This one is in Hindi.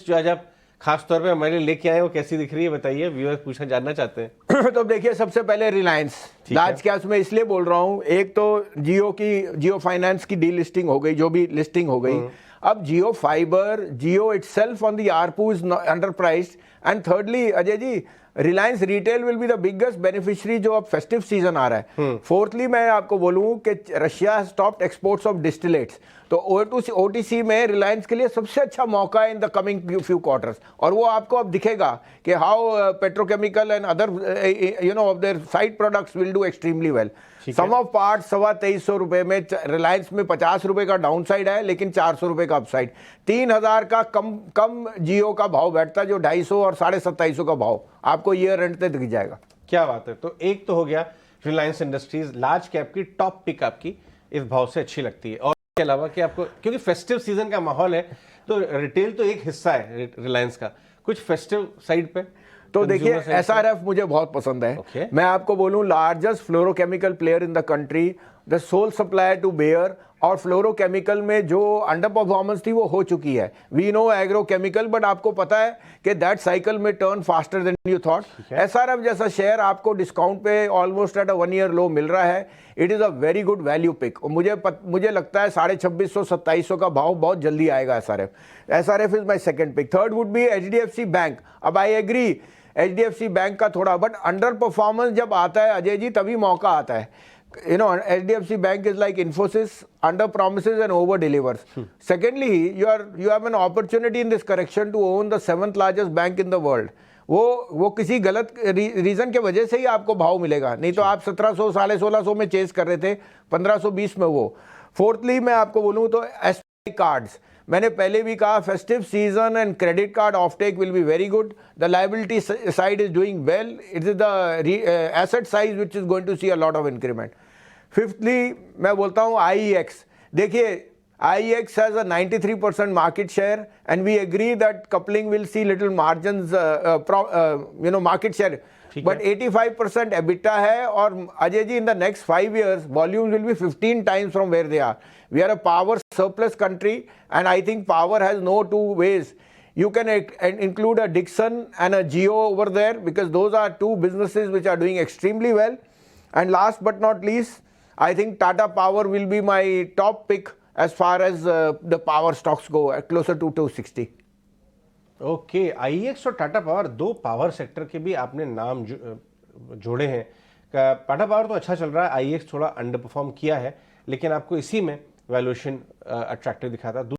जो आज आप खास तौर पे हमारे लिए लेके आए वो कैसी दिख रही है बताइए, व्यूअर्स पूछना जानना चाहते हैं। तो देखिए, सबसे पहले रिलायंस लार्ज कैप्स में इसलिए बोल रहा हूं, एक तो जियो फाइनेंस की डीलिस्टिंग हो गई, जो भी लिस्टिंग हो गई। अब Jio fibre, Jio itself on the ARPU is under priced. And thirdly Ajay ji, Reliance retail will be the biggest beneficiary जो अब फेस्टिव सीजन आ रहा है। फोर्थली मैं आपको बोलूं कि Russia has stopped exports of distillates, तो ओटीसी में रिलायंस के लिए सबसे अच्छा मौका है in the coming few quarters. और वो आपको अब दिखेगा कि how petrochemical and other of their side products will do extremely well. Some of part 2350 रुपए में रिलायंस में 50 रुपए का डाउन साइड है, लेकिन 400 रुपए का अपसाइड। 3000 का कम जियो का भाव बैठता है, जो 250 और 2750 का भाव आपको ईयर एंड तक दिख जाएगा। क्या बात है। तो एक तो हो गया रिलायंस इंडस्ट्रीज लार्ज कैप की टॉप पिक, आपकी इस भाव से अच्छी लगती है। और इसके अलावा कि आपको, क्योंकि फेस्टिव सीजन का माहौल है, तो रिटेल तो एक हिस्सा है रिलायंस का, कुछ फेस्टिव साइड पे तो देखिए एसआरएफ मुझे बहुत पसंद है। मैं आपको बोलूं, largest fluorochemical player in the country, the sole supplier to Bayer. और फ्लोरोकेमिकल में जो अंडर परफॉर्मेंस थी वो हो चुकी है। वी नो एग्रोकेमिकल, बट आपको पता है कि दैट साइकिल में turn faster than you thought. SRF जैसा शेयर आपको डिस्काउंट पे almost at a 1 year low मिल रहा है। It is a very good value pick. मुझे लगता है 2650-2700 का भाव बहुत जल्दी आएगा SRF is my second pick. Third would be HDFC bank. अब आई एग्री एचडीएफसी बैंक का थोड़ा, बट अंडर परफॉर्मेंस जब आता है अजय जी, तभी मौका आता है। HDFC Bank is like Infosys, under promises and over delivers. Secondly, you have an opportunity in this correction to own the 7th largest bank in the world. वो किसी गलत रीजन के वजह से ही आपको भाव मिलेगा, नहीं तो आप 1700 1650 में चेस कर रहे थे, 1520 में वो। फोर्थली मैं आपको बोलूँ तो एसबीआई कार्ड्स, मैंने पहले भी कहा festive season and credit card offtake will be very good. The liability side is doing well, it is the asset size which is going to see a lot of increment. Fifthly मैं बोलता हूँ आईईएक्स। देखिए IEX has a 93% market share, and we agree that coupling will see little margins, market share. But 85% EBITDA है, और Ajay ji in the next 5 years volumes will be 15 times from where they are. We are a power surplus country, and I think power has no two ways. You can include a Dixon and a Jio over there, because those are two businesses which are doing extremely well. And last but not least, I think Tata Power will be my top pick as far as the power stocks go, closer to 260. Okay, आईएक्स और टाटा पावर, दो पावर सेक्टर के भी आपने नाम जोड़े हैं। टाटा पावर तो अच्छा चल रहा है, आईएक्स थोड़ा अंडर परफॉर्म किया है, लेकिन आपको इसी में वैल्यूएशन अट्रैक्टिव दिखा था।